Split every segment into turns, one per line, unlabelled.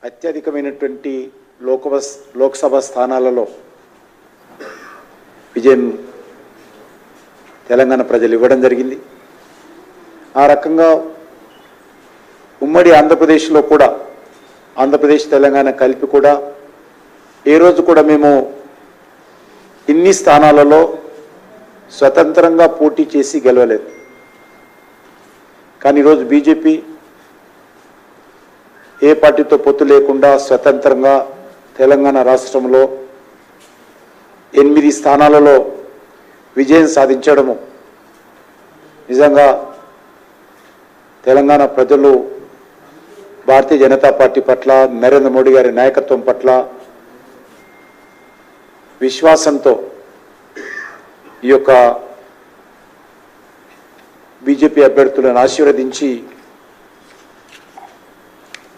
అత్యధికమైనటువంటి లోక్సభ స్థానాలలో విజయం తెలంగాణ ప్రజలు ఇవ్వడం జరిగింది. ఆ రకంగా ఉమ్మడి ఆంధ్రప్రదేశ్లో కూడా ఆంధ్రప్రదేశ్ తెలంగాణ కలిపి కూడా ఏ రోజు కూడా మేము ఇన్ని స్థానాలలో స్వతంత్రంగా పోటీ చేసి గెలవలేదు. కానీ ఈరోజు బీజేపీ ఏ పార్టీతో పొత్తు లేకుండా స్వతంత్రంగా తెలంగాణ రాష్ట్రంలో 8 స్థానాలలో విజయం సాధించడము నిజంగా తెలంగాణ ప్రజలు భారతీయ జనతా పార్టీ పట్ల నరేంద్ర మోడీ గారి నాయకత్వం పట్ల విశ్వాసంతో ఈ యొక్క బీజేపీ అభ్యర్థులను ఆశీర్వదించి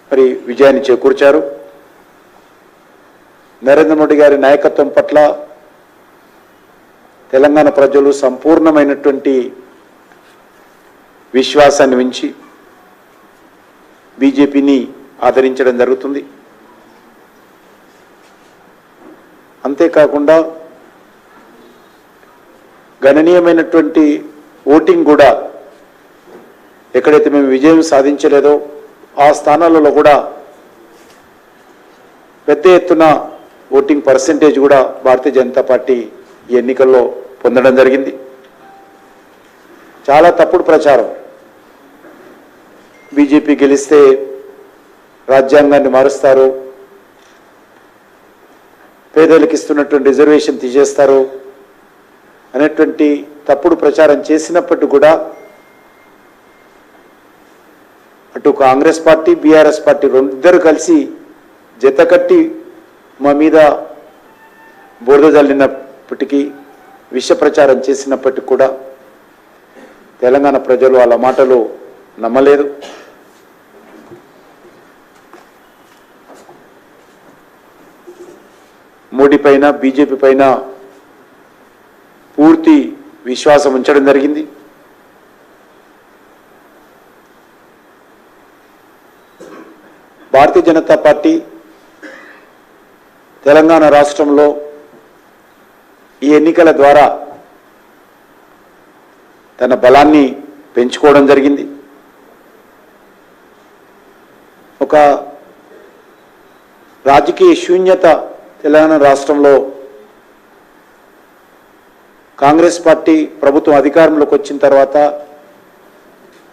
మరి విజయాన్ని చేకూర్చారు. నరేంద్ర మోడీ గారి నాయకత్వం పట్ల తెలంగాణ ప్రజలు సంపూర్ణమైనటువంటి విశ్వాసాన్ని ఉంచి బీజేపీని ఆదరించడం జరుగుతుంది. అంతేకాకుండా గణనీయమైనటువంటి ఓటింగ్ కూడా ఎక్కడైతే మేము విజయం సాధించలేదో ఆ స్థానాలలో కూడా పెద్ద ఎత్తున ఓటింగ్ పర్సెంటేజ్ కూడా భారతీయ జనతా పార్టీ ఈ ఎన్నికల్లో పొందడం జరిగింది. చాలా తప్పుడు ప్రచారం, బీజేపీ గెలిస్తే రాజ్యాంగాన్ని మారుస్తారు, పేదలకు ఇస్తున్నటువంటి రిజర్వేషన్ తీసేస్తారు అనేటువంటి తప్పుడు ప్రచారం చేసినప్పటికీ కూడా అటు కాంగ్రెస్ పార్టీ బీఆర్ఎస్ పార్టీ ఇద్దరు కలిసి జతకట్టి మా మీద బురద జల్లినప్పటికీ విష ప్రచారం చేసినప్పటికీ కూడా తెలంగాణ ప్రజలు వాళ్ళ మాటలు నమ్మలేదు. మోడీ పైన బీజేపీ పైన పూర్తి విశ్వాసం ఉంచడం జరిగింది. భారతీయ జనతా పార్టీ తెలంగాణ రాష్ట్రంలో ఈ ఎన్నికల ద్వారా తన బలాన్ని పెంచుకోవడం జరిగింది. ఒక రాజకీయ శూన్యత తెలంగాణ రాష్ట్రంలో కాంగ్రెస్ పార్టీ ప్రభుత్వం అధికారంలోకి వచ్చిన తర్వాత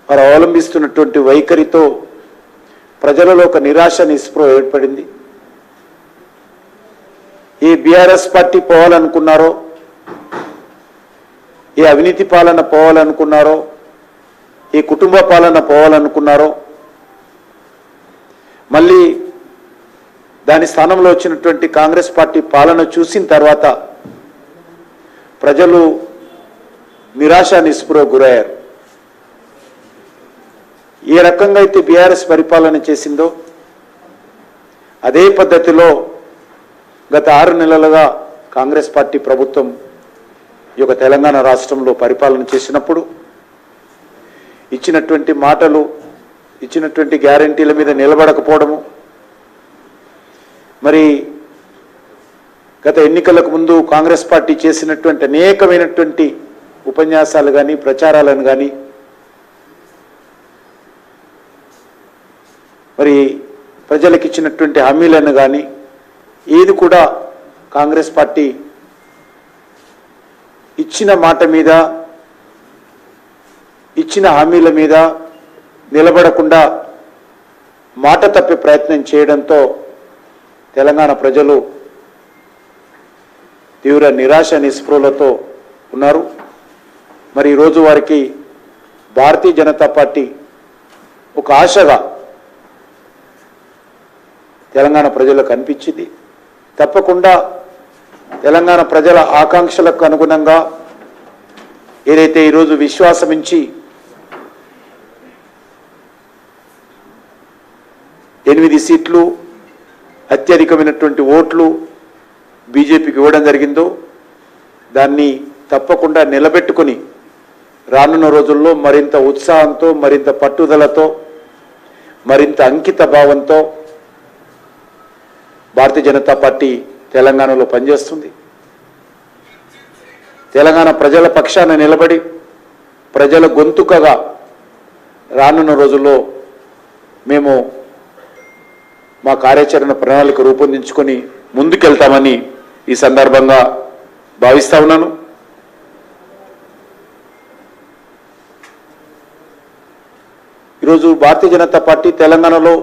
వారు అవలంబిస్తున్నటువంటి వైఖరితో ప్రజలలో ఒక నిరాశ నిస్పృహ ఏర్పడింది. ఏ బీఆర్ఎస్ పార్టీ పోవాలనుకున్నారో, ఏ అవినీతి పాలన పోవాలనుకున్నారో, ఏ కుటుంబ పాలన పోవాలనుకున్నారో, మళ్ళీ దాని స్థానంలో వచ్చినటువంటి కాంగ్రెస్ పార్టీ పాలన చూసిన తర్వాత ప్రజలు నిరాశ నిస్పృహ గురయ్యారు. ఏ రకంగా అయితే బీఆర్ఎస్ పరిపాలన చేసిందో అదే పద్ధతిలో గత 6 నెలలుగా కాంగ్రెస్ పార్టీ ప్రభుత్వం ఈ యొక్క తెలంగాణ రాష్ట్రంలో పరిపాలన చేసినప్పుడు ఇచ్చినటువంటి మాటలు, ఇచ్చినటువంటి గ్యారంటీల మీద నిలబడకపోవడము, మరి గత ఎన్నికలకు ముందు కాంగ్రెస్ పార్టీ చేసినటువంటి అనేకమైనటువంటి ఉపన్యాసాలు కానీ ప్రచారాలను కానీ, మరి ప్రజలకు ఇచ్చినటువంటి హామీలను కానీ ఏది కూడా కాంగ్రెస్ పార్టీ ఇచ్చిన మాట మీద, ఇచ్చిన హామీల మీద నిలబడకుండా మాట తప్పే ప్రయత్నం చేయడంతో తెలంగాణ ప్రజలు తీవ్ర నిరాశ నిస్పృహలతో ఉన్నారు. మరి ఈరోజు వారికి భారతీయ జనతా పార్టీ ఒక ఆశగా తెలంగాణ ప్రజలకు అనిపించింది. తప్పకుండా తెలంగాణ ప్రజల ఆకాంక్షలకు అనుగుణంగా ఏదైతే ఈరోజు విశ్వాసమించి 8 సీట్లు అత్యధికమైనటువంటి ఓట్లు బీజేపీకి ఇవ్వడం జరిగిందో దాన్ని తప్పకుండా నిలబెట్టుకొని రానున్న రోజుల్లో మరింత ఉత్సాహంతో మరింత పట్టుదలతో మరింత అంకిత భావంతో భారతీయ జనతా పార్టీ తెలంగాణలో పనిచేస్తుంది. తెలంగాణ ప్రజల పక్షాన నిలబడి ప్రజల గొంతుకగా రానున్న రోజుల్లో మేము మా కార్యాచరణ ప్రణాళిక రూపొందించుకొని ముందుకెళ్తామని ఈ సందర్భంగా భావిస్తా ఉన్నాను. ఈరోజు భారతీయ జనతా పార్టీ తెలంగాణలో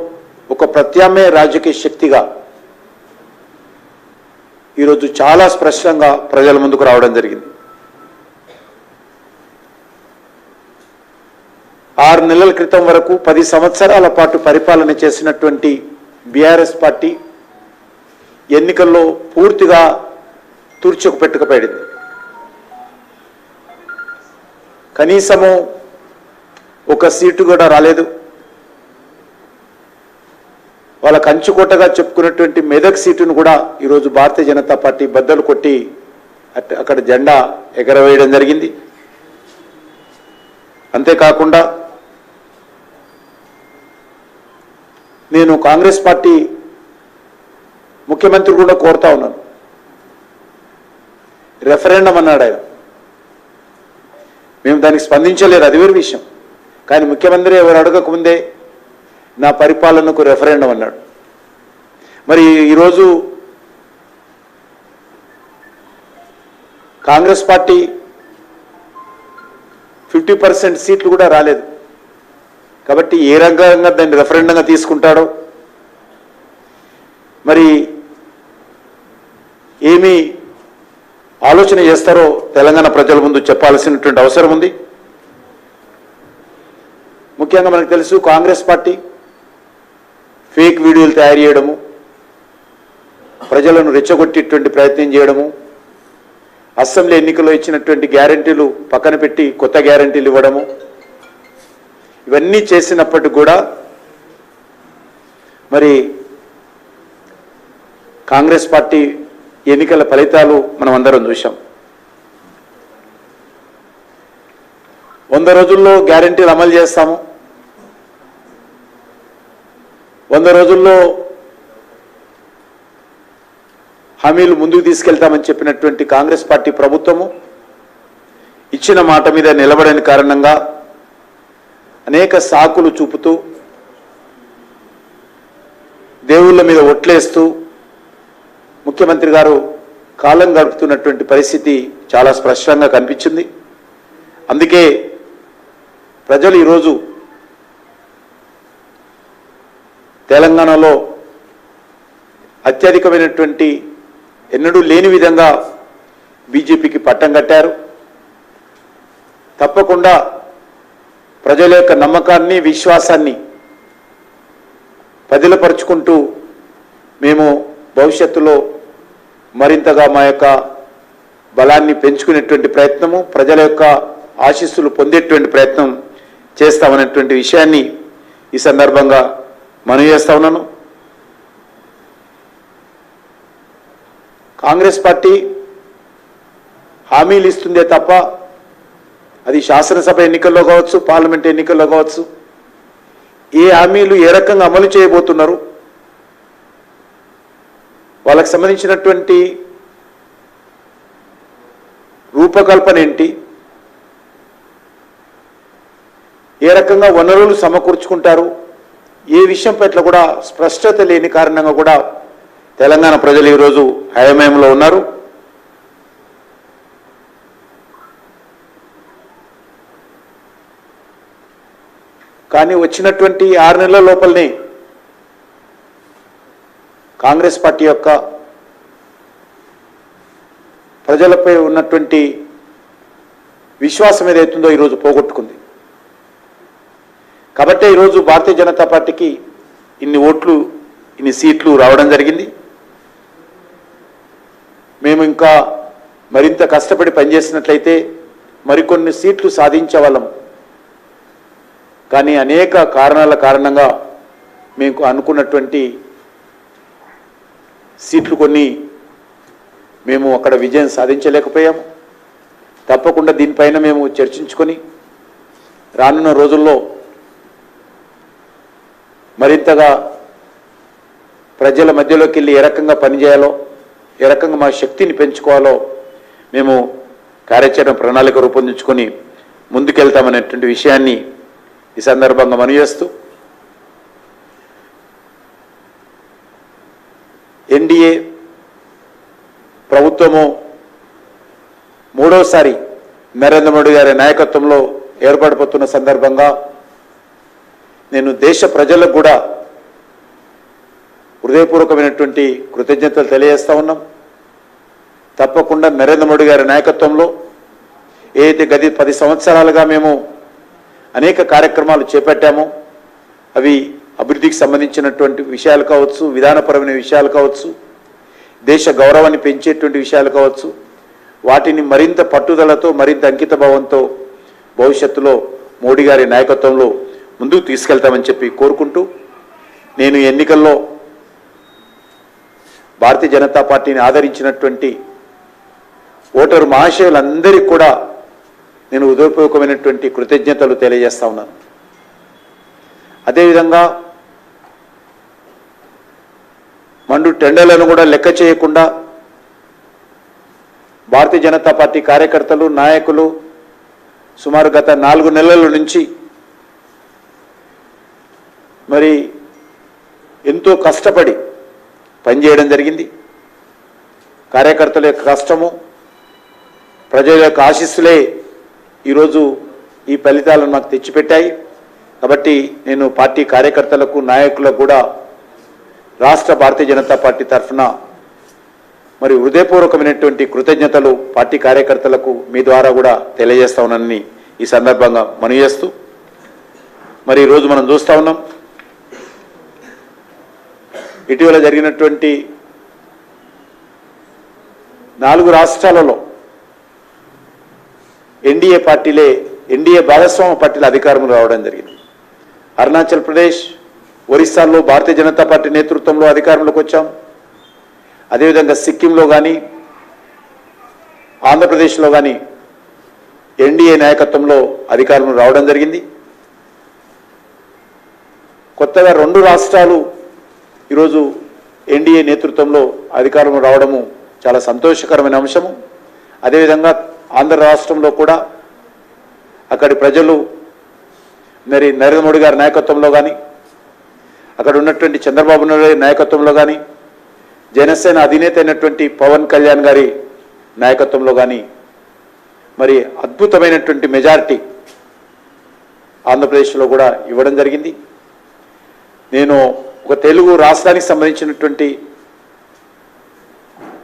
ఒక ప్రత్యామ్నాయ రాజకీయ శక్తిగా ఈరోజు చాలా స్పష్టంగా ప్రజల ముందుకు రావడం జరిగింది. 6 నెలల క్రితం వరకు 10 సంవత్సరాల పాటు పరిపాలన చేసినటువంటి బీఆర్ఎస్ పార్టీ ఎన్నికల్లో పూర్తిగా తుర్చుకు పెట్టుకుపోయింది. కనీసము ఒక సీటు కూడా రాలేదు. వాళ్ళ కంచుకోటగా చెప్పుకున్నటువంటి మెదక్ సీటును కూడా ఈరోజు భారతీయ జనతా పార్టీ బద్దలు కొట్టి అక్కడ జెండా ఎగరవేయడం జరిగింది. అంతేకాకుండా నేను కాంగ్రెస్ పార్టీ ముఖ్యమంత్రి కూడా కోరుతా ఉన్నాను. రెఫరెండం అన్నాడు ఆయన, మేము దానికి స్పందించలేదు, అది వేరే విషయం. కానీ ముఖ్యమంత్రి ఎవరు అడగకముందే నా పరిపాలనకు రెఫరెండం అన్నాడు. మరి ఈరోజు కాంగ్రెస్ పార్టీ 50% సీట్లు కూడా రాలేదు. కాబట్టి ఏ రంగంగా దాన్ని రెఫరెండంగా తీసుకుంటాడో, మరి ఏమి ఆలోచన చేస్తారో తెలంగాణ ప్రజల ముందు చెప్పాల్సినటువంటి అవసరం ఉంది. ముఖ్యంగా మనకు తెలుసు, కాంగ్రెస్ పార్టీ ఫేక్ వీడియోలు తయారు చేయడము, ప్రజలను రెచ్చగొట్టేటువంటి ప్రయత్నం చేయడము, అసెంబ్లీ ఎన్నికల్లో ఇచ్చినటువంటి గ్యారంటీలు పక్కన పెట్టి కొత్త గ్యారంటీలు ఇవ్వడము, ఇవన్నీ చేసినప్పటికీ కూడా మరి కాంగ్రెస్ పార్టీ ఎన్నికల ఫలితాలు మనం అందరం చూశాం. 100 రోజుల్లో గ్యారంటీలు అమలు చేస్తాము, 100 రోజుల్లో హామీలు ముందుకు తీసుకెళ్తామని చెప్పినటువంటి కాంగ్రెస్ పార్టీ ప్రభుత్వము ఇచ్చిన మాట మీద నిలబడని కారణంగా అనేక సాకులు చూపుతూ, దేవుళ్ళ మీద ఒట్లేస్తూ ముఖ్యమంత్రి గారు కాలం గడుపుతున్నటువంటి పరిస్థితి చాలా స్పష్టంగా కనిపించింది. అందుకే ప్రజలు ఈరోజు తెలంగాణలో అత్యధికమైనటువంటి ఎన్నడూ లేని విధంగా బీజేపీకి పట్టం కట్టారు. తప్పకుండా ప్రజల యొక్క నమ్మకాన్ని, విశ్వాసాన్ని పదిలపరుచుకుంటూ మేము భవిష్యత్తులో మరింతగా మా యొక్క బలాన్ని పెంచుకునేటువంటి ప్రయత్నము, ప్రజల యొక్క ఆశీస్సులు పొందేటువంటి ప్రయత్నం చేస్తామనేటువంటి విషయాన్ని ఈ సందర్భంగా మనవి చేస్తా ఉన్నాను. కాంగ్రెస్ పార్టీ హామీలు ఇస్తుందే తప్ప అది శాసనసభ ఎన్నికల్లో కావచ్చు, పార్లమెంట్ ఎన్నికల్లో కావచ్చు, ఏ హామీలు ఏ రకంగా అమలు చేయబోతున్నారు, వాళ్ళకి సంబంధించినటువంటి రూపకల్పన ఏంటి, ఏ రకంగా వనరులు సమకూర్చుకుంటారు, ఏ విషయం పట్ల కూడా స్పష్టత లేని కారణంగా కూడా తెలంగాణ ప్రజలు ఈరోజు అయోమయంలో ఉన్నారు. కానీ వచ్చినటువంటి 6 నెలల లోపలనే కాంగ్రెస్ పార్టీ యొక్క ప్రజలపై ఉన్నటువంటి విశ్వాసం ఏదైతుందో ఈరోజు పోగొట్టుకుంది. కాబట్టి ఈరోజు భారతీయ జనతా పార్టీకి ఇన్ని ఓట్లు, ఇన్ని సీట్లు రావడం జరిగింది. మేము ఇంకా మరింత కష్టపడి పనిచేసినట్లయితే మరికొన్ని సీట్లు సాధించే వాళ్ళం. కానీ అనేక కారణాల కారణంగా మేము అనుకున్నటువంటి సీట్లు కొన్ని మేము అక్కడ విజయం సాధించలేకపోయాము. తప్పకుండా దీనిపైన మేము చర్చించుకొని రానున్న రోజుల్లో మరింతగా ప్రజల మధ్యలోకి వెళ్ళి ఏ రకంగా పనిచేయాలో, ఏ రకంగా మా శక్తిని పెంచుకోవాలో మేము కార్యాచరణ ప్రణాళిక రూపొందించుకొని ముందుకెళ్తామనేటువంటి విషయాన్ని ఈ సందర్భంగా మనవి చేస్తూ, ఎన్డీఏ ప్రభుత్వము మూడోసారి నరేంద్ర మోడీ గారి నాయకత్వంలో ఏర్పడిపోతున్న సందర్భంగా నేను దేశ ప్రజలకు కూడా హృదయపూర్వకమైనటువంటి కృతజ్ఞతలు తెలియజేస్తా ఉన్నాం. తప్పకుండా నరేంద్ర మోడీ గారి నాయకత్వంలో ఏదైతే గత 10 సంవత్సరాలుగా మేము అనేక కార్యక్రమాలు చేపట్టామో అవి అభివృద్ధికి సంబంధించినటువంటి విషయాలు కావచ్చు, విధానపరమైన విషయాలు కావచ్చు, దేశ గౌరవాన్ని పెంచేటువంటి విషయాలు కావచ్చు, వాటిని మరింత పట్టుదలతో, మరింత అంకిత భావంతో భవిష్యత్తులో మోడీ గారి నాయకత్వంలో ముందుకు తీసుకెళ్తామని చెప్పి కోరుకుంటూ, నేను ఎన్నికల్లో భారతీయ జనతా పార్టీని ఆదరించినటువంటి ఓటరు మహాశయులందరికీ కూడా నేను హృదయపూర్వకమైనటువంటి కృతజ్ఞతలు తెలియజేస్తా ఉన్నాను. అదేవిధంగా మండు టెండర్లను కూడా లెక్క చేయకుండా భారతీయ జనతా పార్టీ కార్యకర్తలు, నాయకులు సుమారు గత 4 నెలల నుంచి మరి ఎంతో కష్టపడి పనిచేయడం జరిగింది. కార్యకర్తల యొక్క కష్టము, ప్రజల యొక్క ఆశీస్సులే ఈరోజు ఈ ఫలితాలను మాకు తెచ్చిపెట్టాయి. కాబట్టి నేను పార్టీ కార్యకర్తలకు, నాయకులకు కూడా రాష్ట్ర భారతీయ జనతా పార్టీ తరఫున మరి హృదయపూర్వకమైనటువంటి కృతజ్ఞతలు పార్టీ కార్యకర్తలకు మీ ద్వారా కూడా తెలియజేస్తా ఉన్నానని ఈ సందర్భంగా మనవి చేస్తూ, మరి ఈరోజు మనం చూస్తూ ఉన్నాం ఇటీవల జరిగినటువంటి 4 రాష్ట్రాలలో ఎన్డీఏ భాగస్వామ్య పార్టీల అధికారంలో రావడం జరిగింది. అరుణాచల్ ప్రదేశ్, ఒరిస్సాలో భారతీయ జనతా పార్టీ నేతృత్వంలో అధికారంలోకి వచ్చాం. అదేవిధంగా సిక్కింలో కానీ, ఆంధ్రప్రదేశ్లో కానీ ఎన్డీఏ నాయకత్వంలో అధికారంలో రావడం జరిగింది. కొత్తగా 2 రాష్ట్రాలు ఈరోజు ఎన్డీఏ నేతృత్వంలో అధికారంలో రావడము చాలా సంతోషకరమైన అంశము. అదేవిధంగా ఆంధ్ర రాష్ట్రంలో కూడా అక్కడి ప్రజలు మరి నరేంద్ర మోడీ గారి నాయకత్వంలో కానీ, అక్కడ ఉన్నటువంటి చంద్రబాబు నాయుడు గారి నాయకత్వంలో కానీ, జనసేన అధినేత అయినటువంటి పవన్ కళ్యాణ్ గారి నాయకత్వంలో కానీ మరి అద్భుతమైనటువంటి మెజారిటీ ఆంధ్రప్రదేశ్లో కూడా ఇవ్వడం జరిగింది. నేను ఒక తెలుగు రాష్ట్రానికి సంబంధించినటువంటి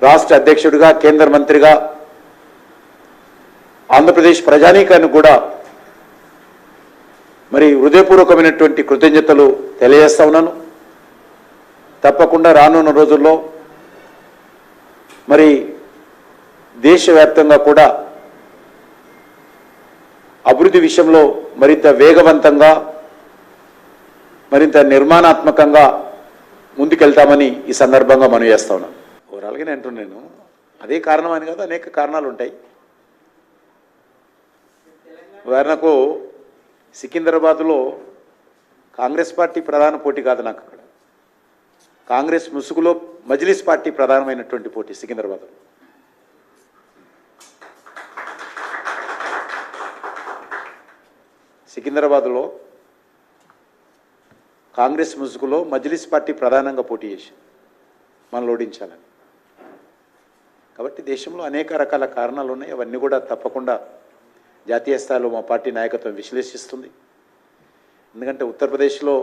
రాష్ట్ర అధ్యక్షుడిగా, కేంద్ర మంత్రిగా ఆంధ్రప్రదేశ్ ప్రజానీకానికి కూడా మరి హృదయపూర్వకమైనటువంటి కృతజ్ఞతలు తెలియజేస్తా ఉన్నాను. తప్పకుండా రానున్న రోజుల్లో మరి దేశవ్యాప్తంగా కూడా అభివృద్ధి విషయంలో మరింత వేగవంతంగా, మరింత నిర్మాణాత్మకంగా ముందుకెళ్తామని ఈ సందర్భంగా మనవి చేస్తా ఉన్నాను. ఓవరాల్గానే అంటున్నాను, అదే కారణం అని కాదు, అనేక కారణాలు ఉంటాయి. ఉదాహరణకు సికింద్రాబాద్లో కాంగ్రెస్ పార్టీ ప్రధాన పోటీ కాదు నాకు. అక్కడ కాంగ్రెస్ ముసుగులో మజ్లిస్ పార్టీ ప్రధానమైనటువంటి పోటీ సికింద్రాబాద్లో. సికింద్రాబాద్లో కాంగ్రెస్ ముసుగులో మజ్లిస్ పార్టీ ప్రధానంగా పోటీ చేసి మనల్ని ఓడించాలని. కాబట్టి దేశంలో అనేక రకాల కారణాలు ఉన్నాయి. అవన్నీ కూడా తప్పకుండా జాతీయ స్థాయిలో మా పార్టీ నాయకత్వం విశ్లేషిస్తుంది. ఎందుకంటే ఉత్తరప్రదేశ్లో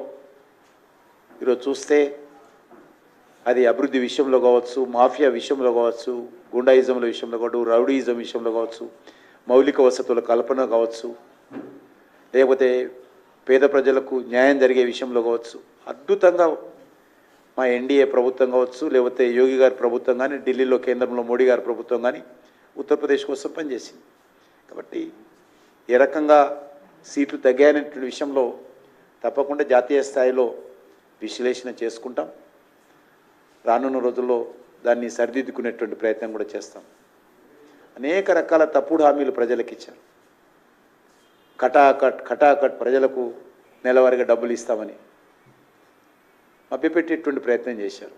ఈరోజు చూస్తే అది అభివృద్ధి విషయంలో కావచ్చు, మాఫియా విషయంలో కావచ్చు, గుండాయిజంల విషయంలో కావచ్చు, రౌడీయిజం విషయంలో కావచ్చు, మౌలిక వసతుల కల్పన కావచ్చు, లేకపోతే పేద ప్రజలకు న్యాయం జరిగే విషయంలో కావచ్చు, అద్భుతంగా మా ఎన్డీఏ ప్రభుత్వం కావచ్చు, లేకపోతే యోగి గారి ప్రభుత్వం కానీ, ఢిల్లీలో కేంద్రంలో మోడీ గారి ప్రభుత్వం కానీ ఉత్తరప్రదేశ్ కోసం పనిచేసింది. కాబట్టి ఏ రకంగా సీట్లు తగ్గాయనేటువంటి విషయంలో తప్పకుండా జాతీయ స్థాయిలో విశ్లేషణ చేసుకుంటాం. రానున్న రోజుల్లో దాన్ని సరిదిద్దుకునేటువంటి ప్రయత్నం కూడా చేస్తాం. అనేక రకాల తప్పుడు హామీలు ప్రజలకు ఇచ్చారు. కటాకట్ ప్రజలకు నెలవారీగా డబ్బులు ఇస్తామని. మభ్యపెట్టేటువంటి ప్రయత్నం చేశారు.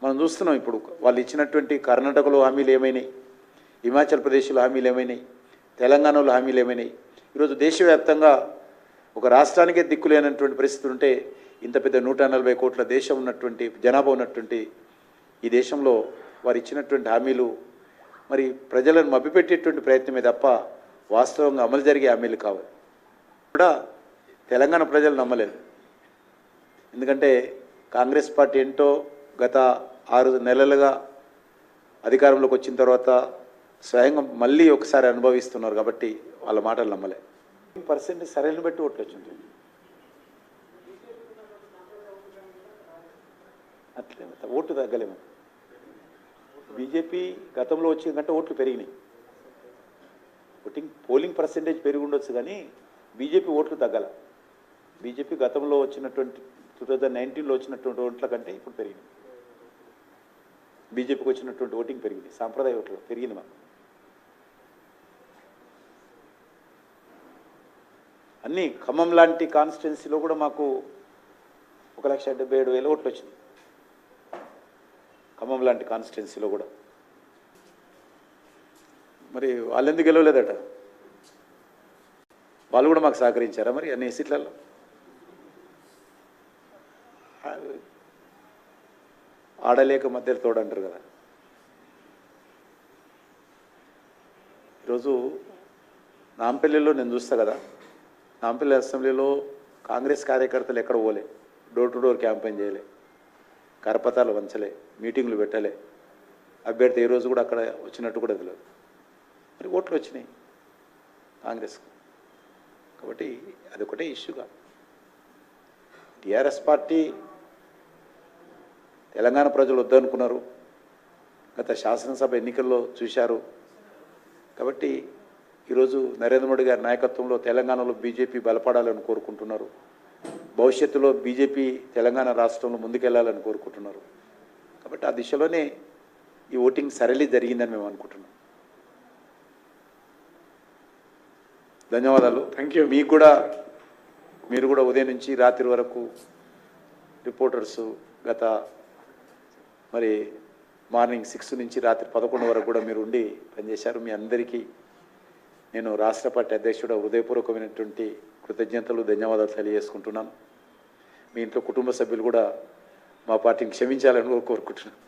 మనం చూస్తున్నాం ఇప్పుడు వాళ్ళు ఇచ్చినటువంటి కర్ణాటకలో హామీలు ఏమైనాయి, హిమాచల్ ప్రదేశ్లో హామీలు ఏమైనాయి, తెలంగాణలో హామీలు ఏమైనాయి. ఈరోజు దేశవ్యాప్తంగా ఒక రాష్ట్రానికే దిక్కులేనటువంటి పరిస్థితులు ఉంటే ఇంత పెద్ద 140 కోట్ల దేశం ఉన్నటువంటి జనాభా ఉన్నటువంటి ఈ దేశంలో వారు ఇచ్చినటువంటి హామీలు మరి ప్రజలను మభ్యపెట్టేటువంటి ప్రయత్నమే తప్ప వాస్తవంగా అమలు జరిగే హామీలు కావు. కూడా తెలంగాణ ప్రజలు నమ్మలేదు. ఎందుకంటే కాంగ్రెస్ పార్టీ ఏంటో గత 6 నెలలుగా అధికారంలోకి వచ్చిన తర్వాత స్వయంగా మళ్ళీ ఒకసారి అనుభవిస్తున్నారు కాబట్టి వాళ్ళ మాటలు నమ్మలే. % సరైన బట్టి ఓట్లు వచ్చింది. అట్లే ఓట్లు తగ్గలేము. బీజేపీ గతంలో వచ్చిన కంటే ఓట్లు పెరిగినాయి. పోలింగ్ పర్సెంటేజ్ పెరిగి ఉండొచ్చు కానీ బీజేపీ ఓట్లు తగ్గల. బీజేపీ గతంలో వచ్చినటువంటి 2019లో వచ్చినటువంటి ఓట్ల కంటే ఇప్పుడు పెరిగినాయి. బీజేపీకి వచ్చినటువంటి ఓటింగ్ పెరిగింది, సాంప్రదాయ ఓట్లు పెరిగింది. మాకు అన్నీ ఖమ్మం లాంటి కాన్స్టిట్యున్సీలో కూడా మాకు 1,77,000 ఓట్లు వచ్చినాయి. ఖమ్మం లాంటి కాన్స్టిట్యున్సీలో కూడా మరి వాళ్ళు ఎందుకు గెలవలేదట? వాళ్ళు కూడా మాకు సహకరించారా మరి అన్ని సీట్లలో? ఆడలేక మధ్యలో తోడంటారు కదా. ఈరోజు నాంపల్లిలో నేను చూస్తా కదా, నాంపల్లి అసెంబ్లీలో కాంగ్రెస్ కార్యకర్తలు ఎక్కడ పోలే, డోర్ టు డోర్ క్యాంపెయిన్ చేయలే, కరపతాలు వంచలే, మీటింగ్లు పెట్టలే. అభ్యర్థి ఏ రోజు కూడా అక్కడ వచ్చినట్టు కూడా తెలియదు. మరి ఓట్లు వచ్చినాయి కాంగ్రెస్కు. కాబట్టి అదొకటే ఇష్యూగా టీఆర్ఎస్ పార్టీ తెలంగాణ ప్రజలు వద్దనుకున్నారు, గత శాసనసభ ఎన్నికల్లో చూశారు. కాబట్టి ఈరోజు నరేంద్ర మోడీ గారి నాయకత్వంలో తెలంగాణలో బీజేపీ బలపడాలని కోరుకుంటున్నారు. భవిష్యత్తులో బీజేపీ తెలంగాణ రాష్ట్రంలో ముందుకెళ్లాలని కోరుకుంటున్నారు. కాబట్టి ఆ దిశలోనే ఈ ఓటింగ్ సరళి జరిగిందని మేము అనుకుంటున్నాం. ధన్యవాదాలు. Thank you. మీరు కూడా ఉదయం నుంచి రాత్రి వరకు రిపోర్టర్సు గత మరి మార్నింగ్ 6 నుంచి రాత్రి 11 వరకు కూడా మీరు ఉండి పనిచేశారు. మీ అందరికీ నేను రాష్ట్ర పార్టీ అధ్యక్షుడు హృదయపూర్వకమైనటువంటి కృతజ్ఞతలు, ధన్యవాదాలు తెలియజేసుకుంటున్నాను. మీ ఇంట్లో కుటుంబ సభ్యులు కూడా మా పార్టీని క్షమించాలని కోరుకుంటున్నాను.